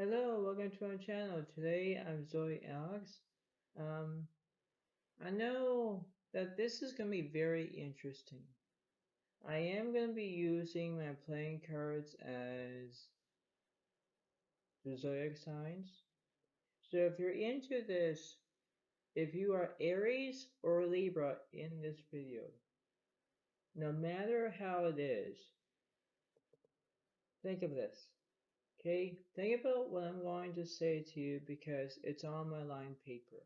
Hello, welcome to our channel. Today I'm Zoe Alex. I know that this is going to be very interesting. I am going to be using my playing cards as the zodiac signs. So if you're into this, if you are Aries or Libra in this video, no matter how it is, think of this. Okay, think about what I'm going to say to you because it's on my line paper.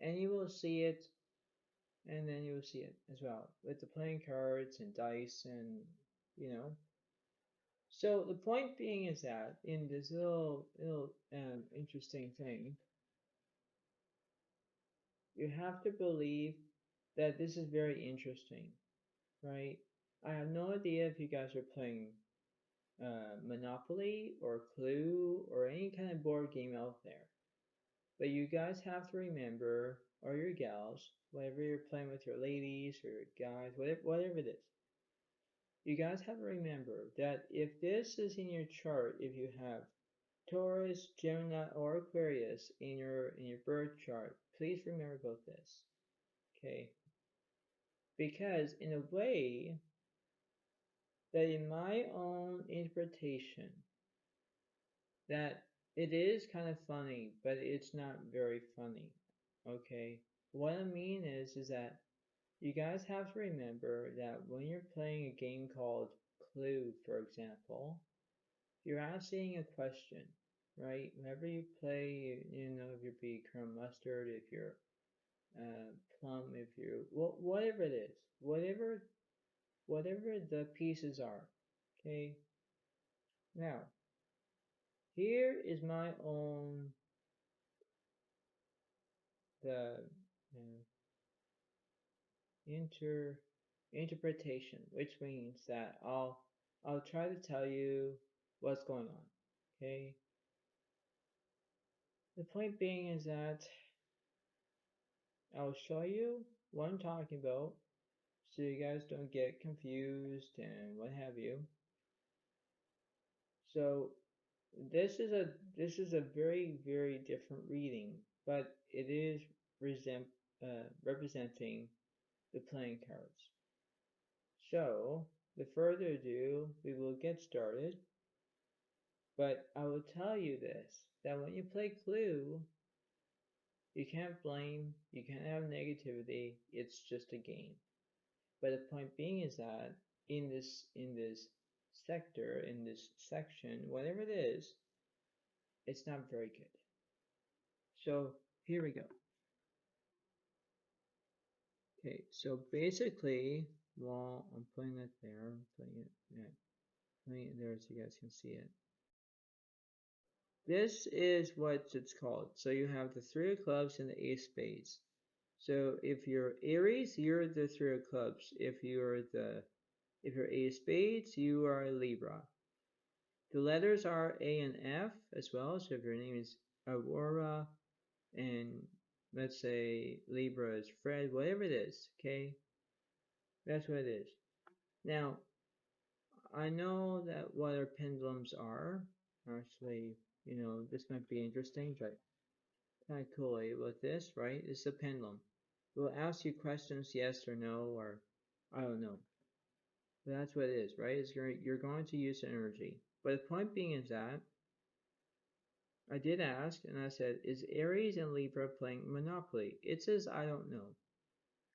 And you will see it, and then you'll see it as well with the playing cards and dice and you know. So the point being is that in this little interesting thing, you have to believe that this is very interesting, right? I have no idea if you guys are playing Monopoly or Clue or any kind of board game out there. But you guys have to remember, or your gals, whatever you're playing with your ladies or your guys, whatever it is, you guys have to remember that if this is in your chart, if you have Taurus, Gemini, or Aquarius in your birth chart, please remember about this. Okay? Because in a way that in my own interpretation, that it is kind of funny, but it's not very funny. Okay? What I mean is that you guys have to remember that when you're playing a game called Clue, for example, you're asking a question, right? Whenever you play, if you're become mustard, if you're plum, if you're whatever it is, whatever the pieces are. Okay. Now, here is my own the interpretation, which means that I'll try to tell you what's going on. Okay. The point being is that I'll show you what I'm talking about so you guys don't get confused and what have you. So this is a very different reading, but it is representing the playing cards. So without further ado, we will get started. But I will tell you this, that when you play Clue, you can't blame, you can't have negativity, it's just a game. But the point being is that in this sector, in this section, whatever it is, it's not very good. So here we go. Okay, so basically, well, I'm putting it there, I'm putting it there so you guys can see it. This is what it's called. So you have the Three of Clubs and the Ace of Spades. So if you're Aries, you're the Three of Clubs. If you're Ace of Spades, you are Libra. The letters are A and F as well. So if your name is Aurora and let's say Libra is Fred, whatever it is, okay? That's what it is. Now, I know that what our pendulums are. Actually, this might be interesting, but kind of cool with this, right? It's a pendulum. We'll ask you questions, yes or no, or I don't know. But that's what it is, right? You're going to use energy. But the point being is that I did ask, and I said, is Aries and Libra playing Monopoly? It says, I don't know.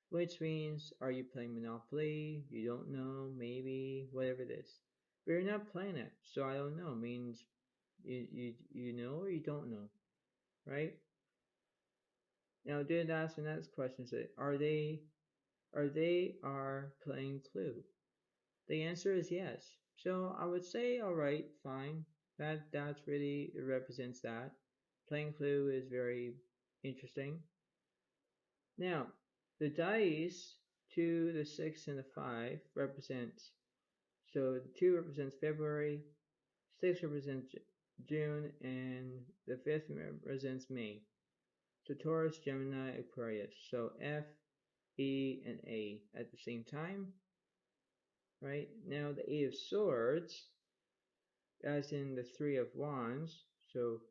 Which means, are you playing Monopoly? You don't know, maybe, whatever it is. But you're not playing it, so I don't know. Means you know or you don't know, right? Now, I did ask the next question, say, are they playing Clue? The answer is yes. So I would say, all right, fine. That's really represents that. Playing Clue is very interesting. Now, the dice 2, the 6, and the 5 represents. So the 2 represents February, 6 represents June, and the 5th represents May. So Taurus, Gemini, Aquarius. So F, E, and A at the same time. Right? Now the Eight of Swords, as in the Three of Wands. So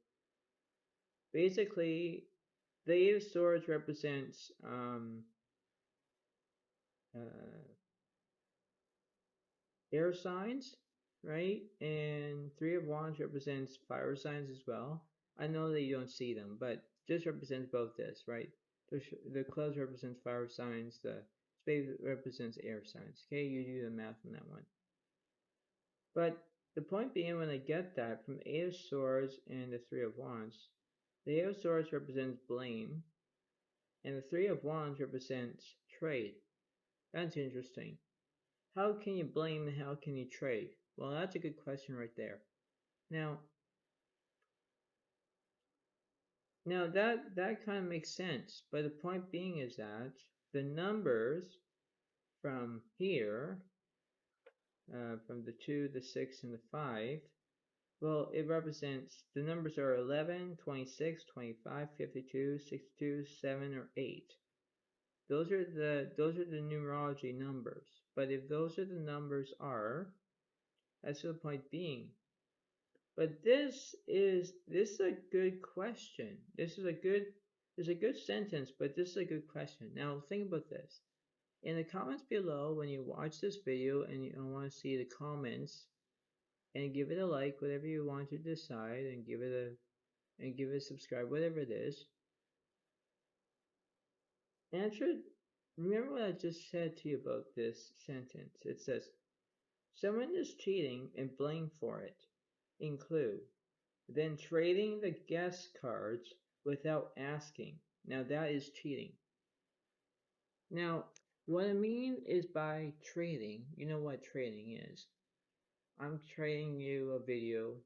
basically, the Eight of Swords represents air signs, right? And Three of Wands represents fire signs as well. I know that you don't see them, but just represents both this, right? The clubs represents fire signs, the spade represents air signs. Okay, you do the math on that one. But the point being, when I get that from Eight of Swords and the Three of Wands, the Eight of Swords represents blame, and the Three of Wands represents trade. That's interesting. How can you blame and how can you trade? Well, that's a good question right there. Now that kind of makes sense, but the point being is that the numbers from here, from the 2, the 6, and the 5, well, it represents, the numbers are 11, 26, 25, 52, 62, 7, or 8. Those are the numerology numbers. But if those are the numbers are, that's the point being. But this is a good question. This is a good sentence, but this is a good question. Now think about this. In the comments below, when you watch this video and you want to see the comments, and give it a like, whatever you want to decide, and give it a subscribe, whatever it is. Answer. Remember what I just said to you about this sentence. It says, someone is cheating and blamed for it. Include. Then trading the guest cards without asking. Now that is cheating. Now, what I mean is by trading, you know what trading is. I'm trading you a video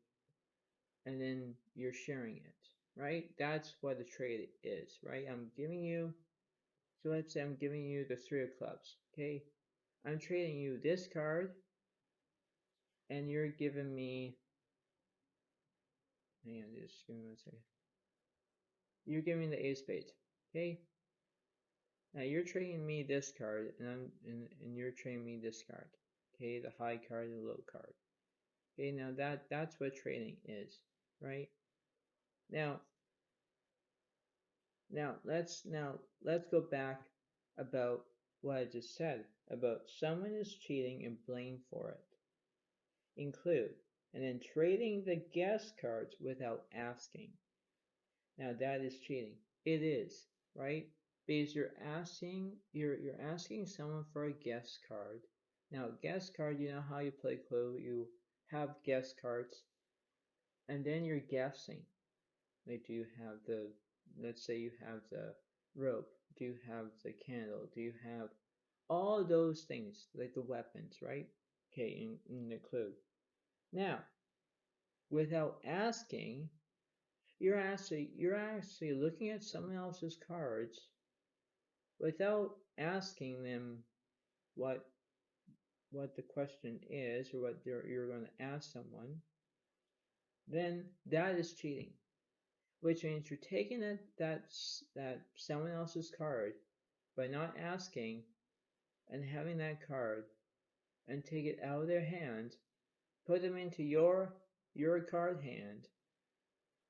and then you're sharing it, right? That's what a trade is, right? I'm giving you, so let's say I'm giving you the Three of Clubs, okay? I'm trading you this card and you're giving me, hang on, just give me 1 second. You're giving me the Ace of Spades, okay? Now you're trading me this card, and you're trading me this card. Okay, the high card and the low card. Okay, now that's what trading is, right? Now let's go back about what I just said about someone is cheating and blamed for it. Include, and then trading the guest cards without asking. Now that is cheating. It is, right? Because you're asking someone for a guest card. Now guest card, you know how you play Clue, you have guest cards and then you're guessing. Like, do you have the, let's say you have the rope, do you have the candle, do you have all those things, like the weapons, right? Okay, in the Clue. Now, without asking, you're actually looking at someone else's cards without asking them what the question is or what you're going to ask someone. Then that is cheating, which means you're taking that someone else's card by not asking and having that card and take it out of their hand, put them into your card hand,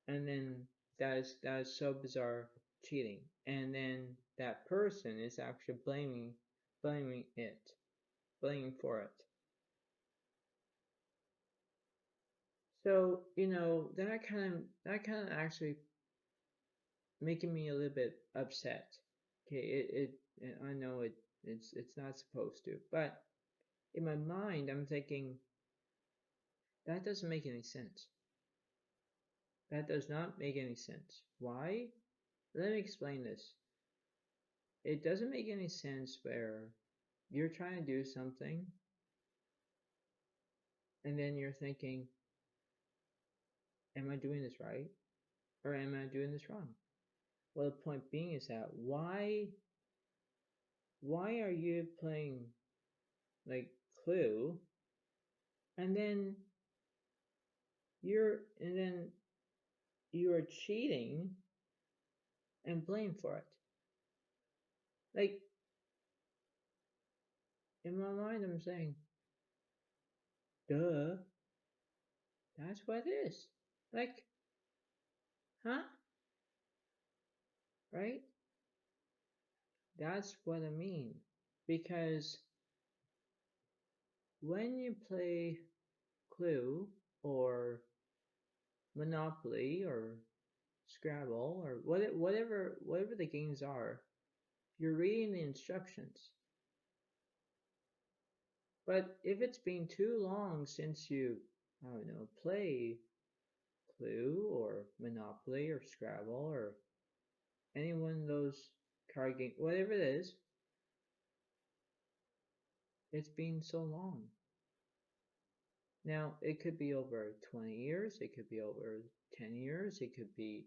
and then that is so bizarre, cheating. And then that person is actually blaming for it. So that kind of actually making me a little bit upset. Okay, I know it's not supposed to, but in my mind I'm thinking that doesn't make any sense. That does not make any sense. Why? Let me explain this. It doesn't make any sense where you're trying to do something and then you're thinking, am I doing this right? Or am I doing this wrong? Well, the point being is that why are you playing like Clue and then you are cheating and blamed for it? Like, in my mind I'm saying, duh, that's what it is. Like, huh? right? That's what I mean. Because when you play Clue or Monopoly or Scrabble or whatever the games are, you're reading the instructions. But if it's been too long since you, I don't know, play Clue or Monopoly or Scrabble or any one of those card games, whatever it is, it's been so long. Now, it could be over 20 years, it could be over 10 years, it could be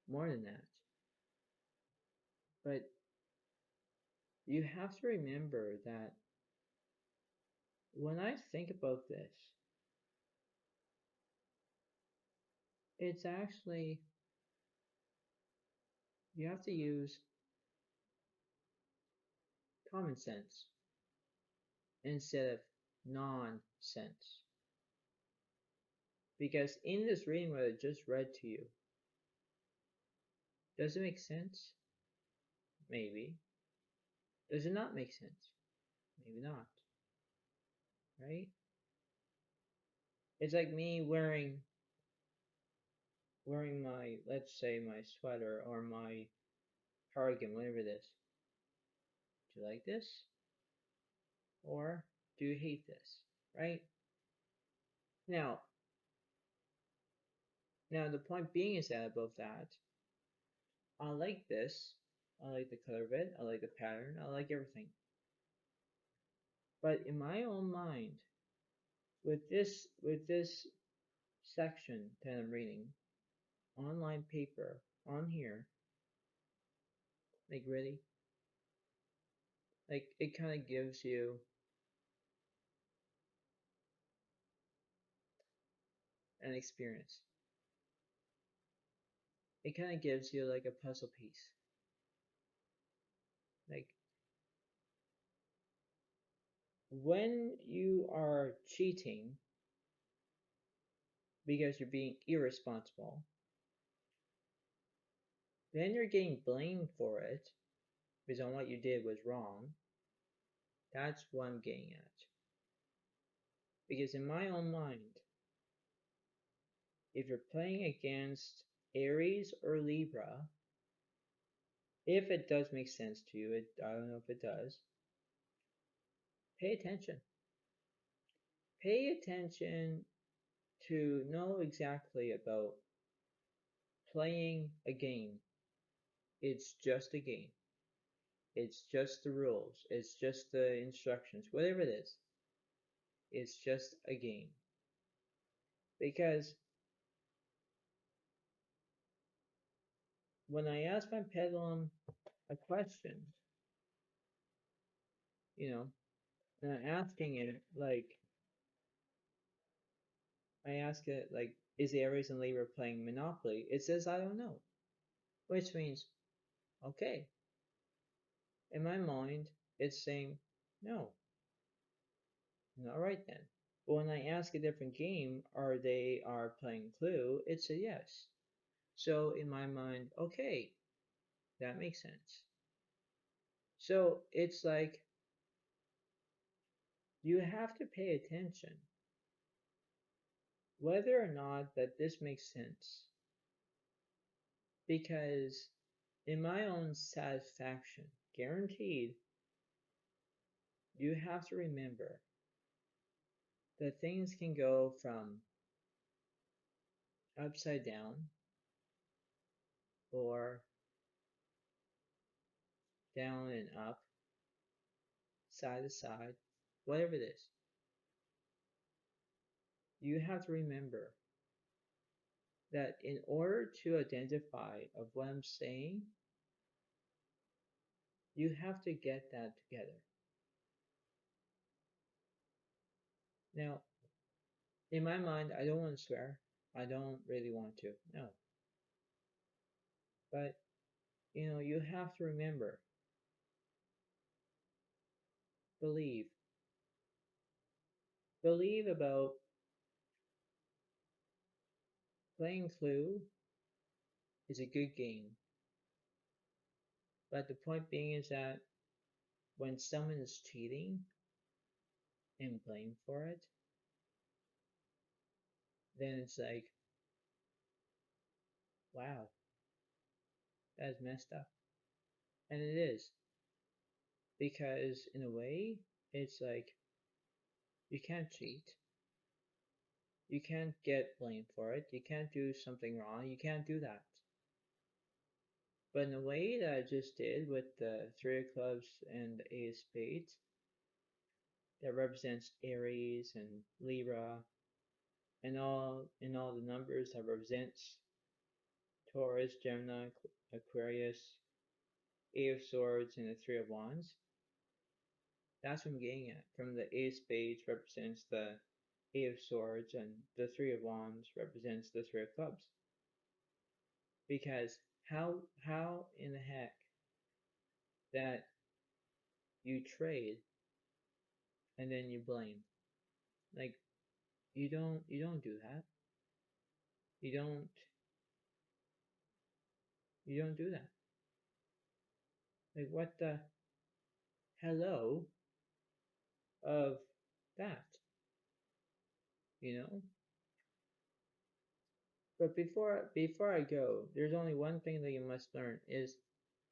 more than that. But you have to remember that when I think about this, it's actually, you have to use common sense instead of nonsense. Because in this reading, what I just read to you, does it make sense? Maybe. Does it not make sense? Maybe not. Right? It's like me wearing my, let's say, my sweater or my cardigan, whatever it is. Do you like this? Or do you hate this? Right? Now, the point being is that above that, I like this. I like the color of it. I like the pattern. I like everything. But in my own mind, with this section that I'm reading, online paper on here, like really, like it kind of gives you an experience. It kind of gives you like a puzzle piece. Like when you are cheating because you're being irresponsible, then you're getting blamed for it because on what you did was wrong. That's what I'm getting at. Because in my own mind, if you're playing against Aries or Libra, if it does make sense to you, I don't know if it does, pay attention. Pay attention to know exactly about playing a game. It's just a game. It's just the rules. It's just the instructions, whatever it is. It's just a game. Because when I ask my pendulum a question, and I'm asking it like, I ask it like, is Aries and Libra playing Monopoly? It says I don't know, which means, okay. In my mind, it's saying no. All right then. But when I ask a different game, they are playing Clue? It's a yes. So in my mind, okay, that makes sense. So it's like you have to pay attention whether or not that this makes sense. Because in my own satisfaction, guaranteed, you have to remember that things can go from upside down or down and up, side to side, whatever it is. You have to remember that in order to identify of what I'm saying, you have to get that together. Now, in my mind, I don't want to swear. I don't really want to. No. But, you have to remember, believe. Believe about playing Clue is a good game. But the point being is that when someone is cheating and blamed for it, then it's like, wow, that's messed up. And it is. Because in a way, it's like, you can't cheat. You can't get blamed for it. You can't do something wrong. You can't do that. But in a way that I just did with the Three of Clubs and the Ace of Spades, that represents Aries and Libra, and all the numbers that represents Taurus, Gemini, Aquarius, Eight of Swords, and the Three of Wands. That's what I'm getting at. From the Ace of Spades represents the Eight of Swords, and the Three of Wands represents the Three of Clubs. Because how in the heck that you trade and then you blame? Like, you don't do that. You don't do that. Like, what the hello of that, you know? But before I go, there's only one thing that you must learn is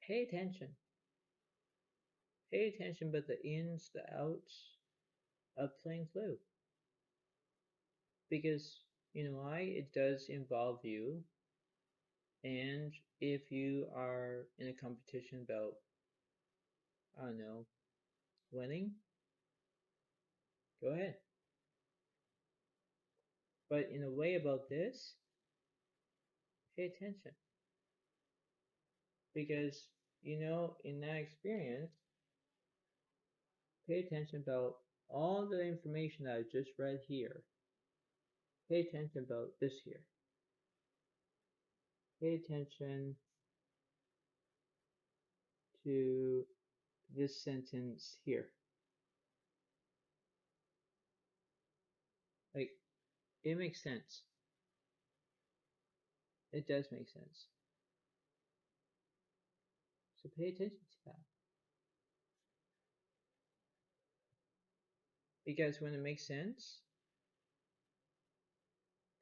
pay attention. Pay attention about the ins, the outs of playing Clue. Because, you know why? It does involve you. And if you are in a competition about, I don't know, winning, go ahead. But in a way about this, pay attention. Because, you know, in that experience, pay attention about all the information that I just read here. Pay attention about this here. Pay attention to this sentence here. Like, it makes sense. It does make sense. So pay attention to that. Because when it makes sense,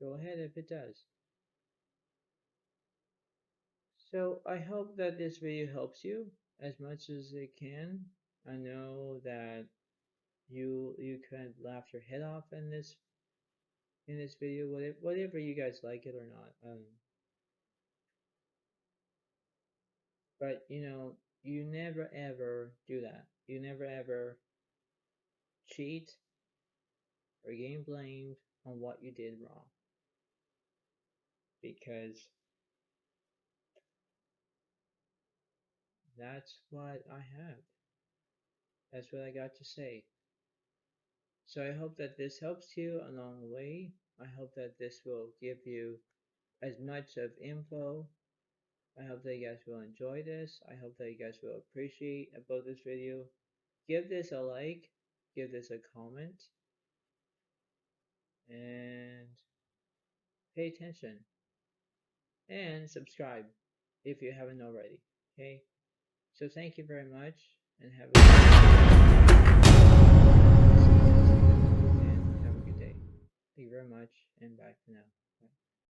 go ahead if it does. So I hope that this video helps you as much as it can. I know that you could laugh your head off in this video, whatever you guys like it or not. But you know, you never ever do that. You never ever cheat or get blamed on what you did wrong. Because that's what I have. That's what I got to say. So I hope that this helps you along the way. I hope that this will give you as much of info. I hope that you guys will enjoy this. I hope that you guys will appreciate about this video. Give this a like, give this a comment, and pay attention. And subscribe if you haven't already. Okay? So thank you very much and have a good day. Thank you very much and bye for now.